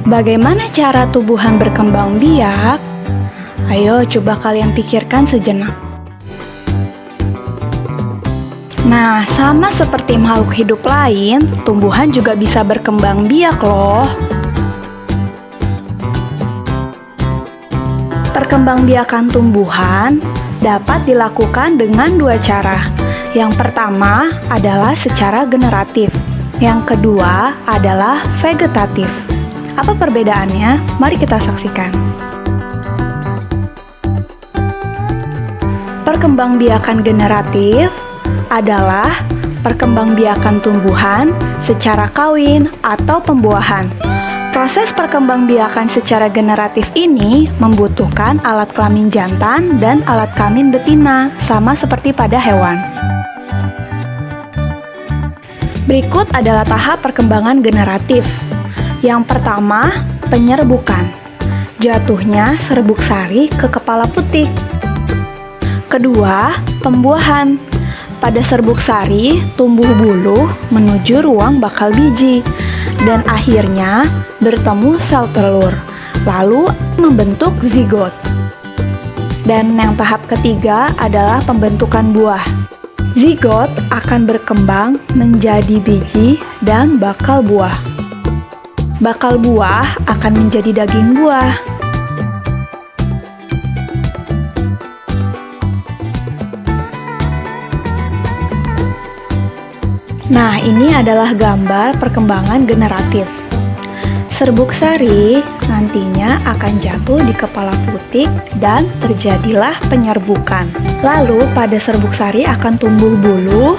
Bagaimana cara tumbuhan berkembang biak? Ayo coba kalian pikirkan sejenak. Nah, sama seperti makhluk hidup lain, tumbuhan juga bisa berkembang biak loh. Perkembangbiakan tumbuhan dapat dilakukan dengan dua cara. Yang pertama adalah secara generatif. Yang kedua adalah vegetatif. Apa perbedaannya? Mari kita saksikan. Perkembangbiakan generatif adalah perkembangbiakan tumbuhan secara kawin atau pembuahan. Proses perkembangbiakan secara generatif ini membutuhkan alat kelamin jantan dan alat kelamin betina, sama seperti pada hewan. Berikut adalah tahap perkembangan generatif. Yang pertama, penyerbukan. Jatuhnya serbuk sari ke kepala putik. Kedua, pembuahan. Pada serbuk sari, tumbuh buluh menuju ruang bakal biji. Dan akhirnya bertemu sel telur, lalu membentuk zigot. Dan yang tahap ketiga adalah pembentukan buah. Zigot akan berkembang menjadi biji dan bakal buah. Bakal buah akan menjadi daging buah. Nah, ini adalah gambar perkembangan generatif. Serbuk sari nantinya akan jatuh di kepala putik dan terjadilah penyerbukan. Lalu pada serbuk sari akan tumbuh bulu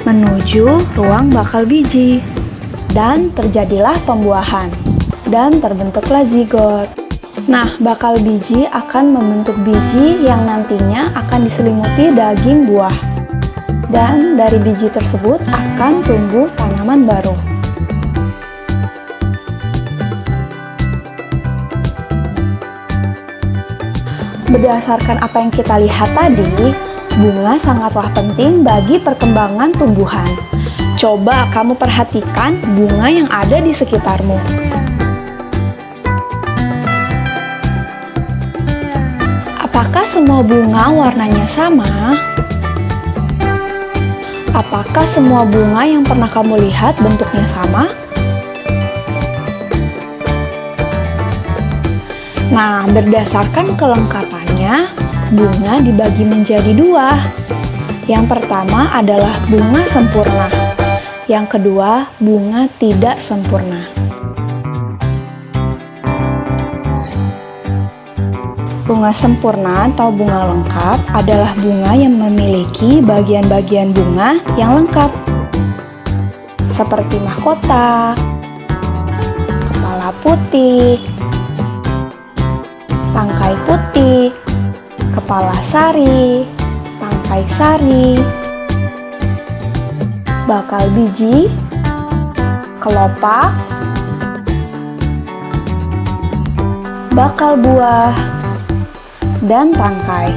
menuju ruang bakal biji dan terjadilah pembuahan dan terbentuklah zigot. Nah, bakal biji akan membentuk biji yang nantinya akan diselimuti daging buah. Dan dari biji tersebut akan tumbuh tanaman baru. Berdasarkan apa yang kita lihat tadi, bunga sangatlah penting bagi perkembangan tumbuhan. Coba kamu perhatikan bunga yang ada di sekitarmu. Apakah semua bunga warnanya sama? Apakah semua bunga yang pernah kamu lihat bentuknya sama? Nah, berdasarkan kelengkapannya, bunga dibagi menjadi dua. Yang pertama adalah bunga sempurna. Yang kedua, bunga tidak sempurna. Bunga sempurna atau bunga lengkap adalah bunga yang memiliki bagian-bagian bunga yang lengkap, seperti mahkota, kepala putik, tangkai putik, kepala sari, tangkai sari, bakal biji, kelopak, bakal buah, dan tangkai.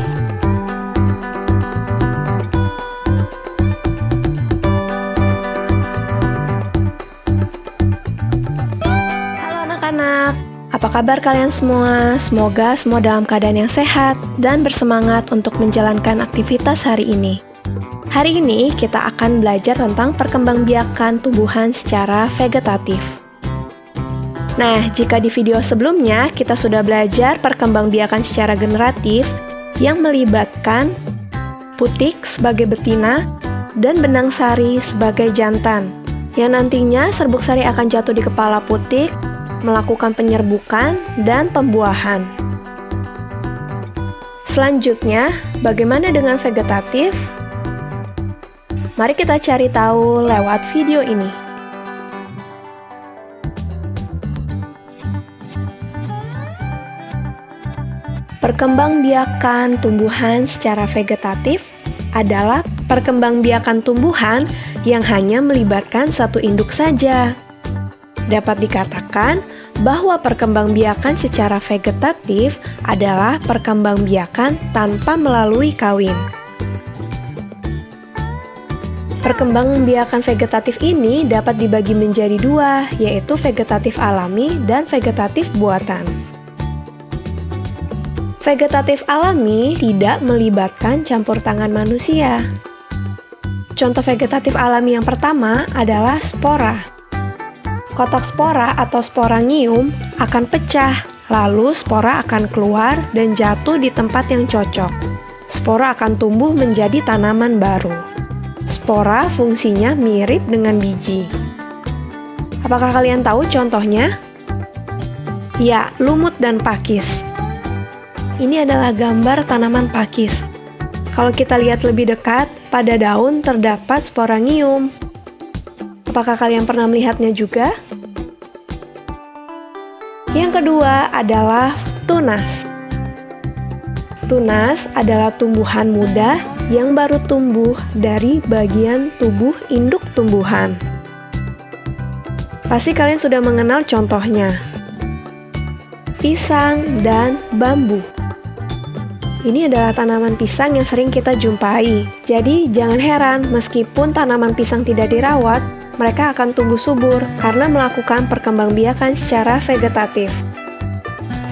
Halo anak-anak, apa kabar kalian semua? Semoga semua dalam keadaan yang sehat dan bersemangat untuk menjalankan aktivitas hari ini. Hari ini kita akan belajar tentang perkembangbiakan tumbuhan secara vegetatif. Nah, jika di video sebelumnya kita sudah belajar perkembangbiakan secara generatif yang melibatkan putik sebagai betina dan benang sari sebagai jantan, yang nantinya serbuk sari akan jatuh di kepala putik, melakukan penyerbukan dan pembuahan. Selanjutnya, bagaimana dengan vegetatif? Mari kita cari tahu lewat video ini. Perkembangbiakan tumbuhan secara vegetatif adalah perkembangbiakan tumbuhan yang hanya melibatkan satu induk saja. Dapat dikatakan bahwa perkembangbiakan secara vegetatif adalah perkembangbiakan tanpa melalui kawin. Perkembangbiakan vegetatif ini dapat dibagi menjadi dua, yaitu vegetatif alami dan vegetatif buatan. Vegetatif alami tidak melibatkan campur tangan manusia. Contoh vegetatif alami yang pertama adalah spora. Kotak spora atau sporangium akan pecah, lalu spora akan keluar dan jatuh di tempat yang cocok. Spora akan tumbuh menjadi tanaman baru. Spora fungsinya mirip dengan biji. Apakah kalian tahu contohnya? Ya, lumut dan pakis. Ini adalah gambar tanaman pakis. Kalau kita lihat lebih dekat, pada daun terdapat sporangium. Apakah kalian pernah melihatnya juga? Yang kedua adalah tunas. Tunas adalah tumbuhan muda yang baru tumbuh dari bagian tubuh induk tumbuhan. Pasti kalian sudah mengenal contohnya. Pisang dan bambu. Ini adalah tanaman pisang yang sering kita jumpai. Jadi jangan heran meskipun tanaman pisang tidak dirawat, mereka akan tumbuh subur karena melakukan perkembangbiakan secara vegetatif.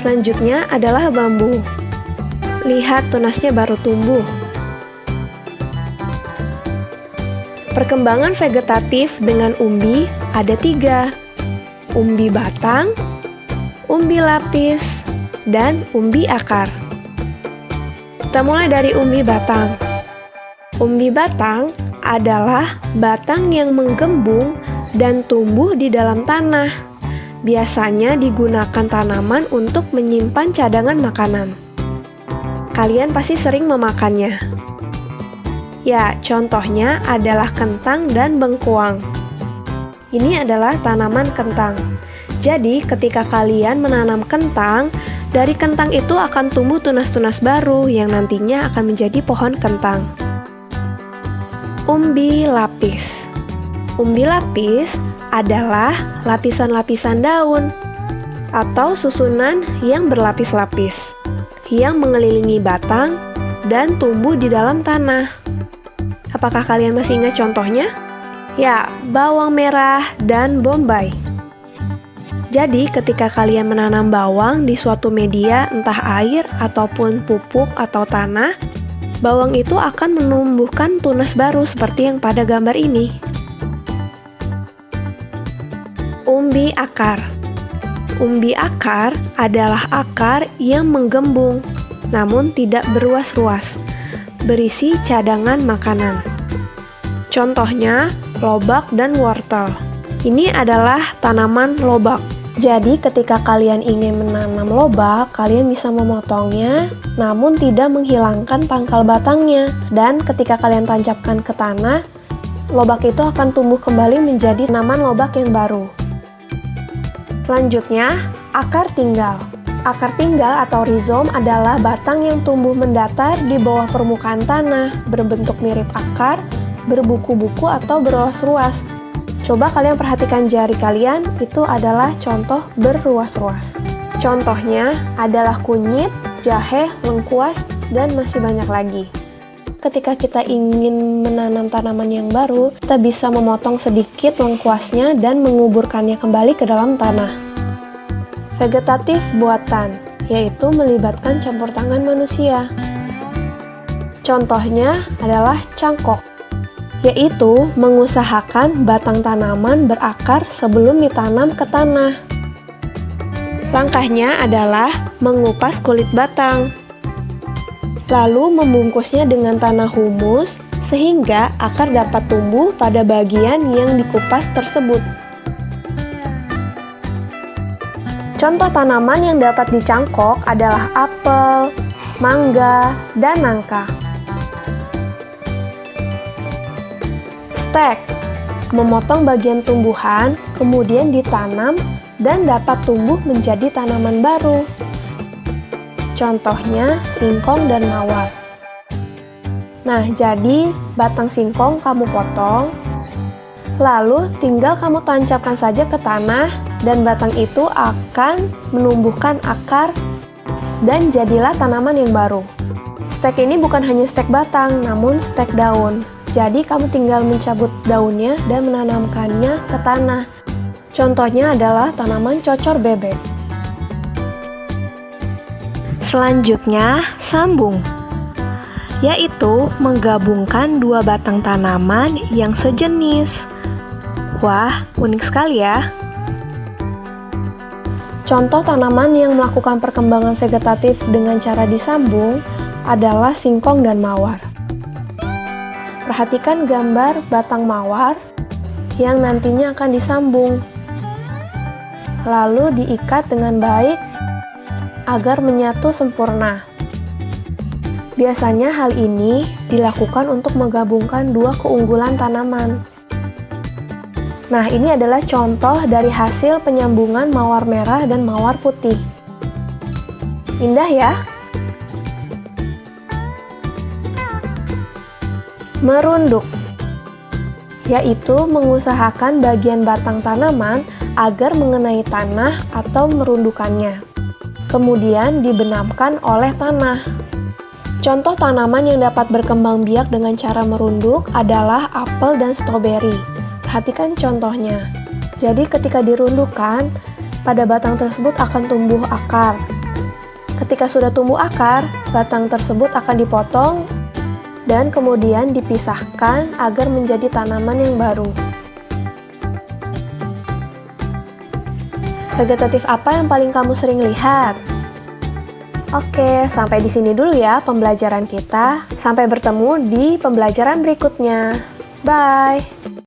Selanjutnya adalah bambu. Lihat tunasnya baru tumbuh. Perkembangan vegetatif dengan umbi ada 3. Umbi batang, umbi lapis, dan umbi akar. Kita mulai dari umbi batang. Umbi batang adalah batang yang menggembung dan tumbuh di dalam tanah. Biasanya digunakan tanaman untuk menyimpan cadangan makanan. Kalian pasti sering memakannya. Ya, contohnya adalah kentang dan bengkuang. Ini adalah tanaman kentang. Jadi, ketika kalian menanam kentang, dari kentang itu akan tumbuh tunas-tunas baru yang nantinya akan menjadi pohon kentang. Umbi lapis. Umbi lapis adalah lapisan-lapisan daun atau susunan yang berlapis-lapis yang mengelilingi batang dan tumbuh di dalam tanah. Apakah kalian masih ingat contohnya? Ya, bawang merah dan bombay. Jadi, ketika kalian menanam bawang di suatu media, entah air ataupun pupuk atau tanah, bawang itu akan menumbuhkan tunas baru seperti yang pada gambar ini. Umbi akar. Umbi akar adalah akar yang menggembung, namun tidak beruas-ruas, berisi cadangan makanan. Contohnya, lobak dan wortel. Ini adalah tanaman lobak. Jadi, ketika kalian ingin menanam lobak, kalian bisa memotongnya, namun tidak menghilangkan pangkal batangnya. Dan ketika kalian tancapkan ke tanah, lobak itu akan tumbuh kembali menjadi tanaman lobak yang baru. Selanjutnya, akar tinggal. Akar tinggal atau rizom adalah batang yang tumbuh mendatar di bawah permukaan tanah, berbentuk mirip akar, berbuku-buku atau beruas-ruas. Coba kalian perhatikan jari kalian, itu adalah contoh berruas-ruas. Contohnya adalah kunyit, jahe, lengkuas, dan masih banyak lagi. Ketika kita ingin menanam tanaman yang baru, kita bisa memotong sedikit lengkuasnya dan menguburkannya kembali ke dalam tanah. Vegetatif buatan, yaitu melibatkan campur tangan manusia. Contohnya adalah cangkok, yaitu mengusahakan batang tanaman berakar sebelum ditanam ke tanah. Langkahnya adalah mengupas kulit batang, lalu membungkusnya dengan tanah humus sehingga akar dapat tumbuh pada bagian yang dikupas tersebut. Contoh tanaman yang dapat dicangkok adalah apel, mangga, dan nangka. Stek, memotong bagian tumbuhan, kemudian ditanam dan dapat tumbuh menjadi tanaman baru. Contohnya singkong dan mawar. Nah, jadi batang singkong kamu potong, lalu tinggal kamu tancapkan saja ke tanah dan batang itu akan menumbuhkan akar dan jadilah tanaman yang baru. Stek ini bukan hanya stek batang, namun stek daun. Jadi kamu tinggal mencabut daunnya dan menanamkannya ke tanah. Contohnya adalah tanaman cocor bebek. Selanjutnya, sambung, yaitu menggabungkan dua batang tanaman yang sejenis. Wah, unik sekali ya. Contoh tanaman yang melakukan perkembangan vegetatif dengan cara disambung adalah singkong dan mawar. Perhatikan gambar batang mawar yang nantinya akan disambung, lalu diikat dengan baik agar menyatu sempurna. Biasanya hal ini dilakukan untuk menggabungkan dua keunggulan tanaman. Nah, ini adalah contoh dari hasil penyambungan mawar merah dan mawar putih. Indah ya? Merunduk, yaitu mengusahakan bagian batang tanaman agar mengenai tanah atau merundukannya. Kemudian dibenamkan oleh tanah. Contoh tanaman yang dapat berkembang biak dengan cara merunduk adalah apel dan stroberi. Perhatikan contohnya. Jadi ketika dirundukkan, pada batang tersebut akan tumbuh akar. Ketika sudah tumbuh akar, batang tersebut akan dipotong dan kemudian dipisahkan agar menjadi tanaman yang baru. Vegetatif apa yang paling kamu sering lihat? Oke, sampai di sini dulu ya pembelajaran kita. Sampai bertemu di pembelajaran berikutnya. Bye!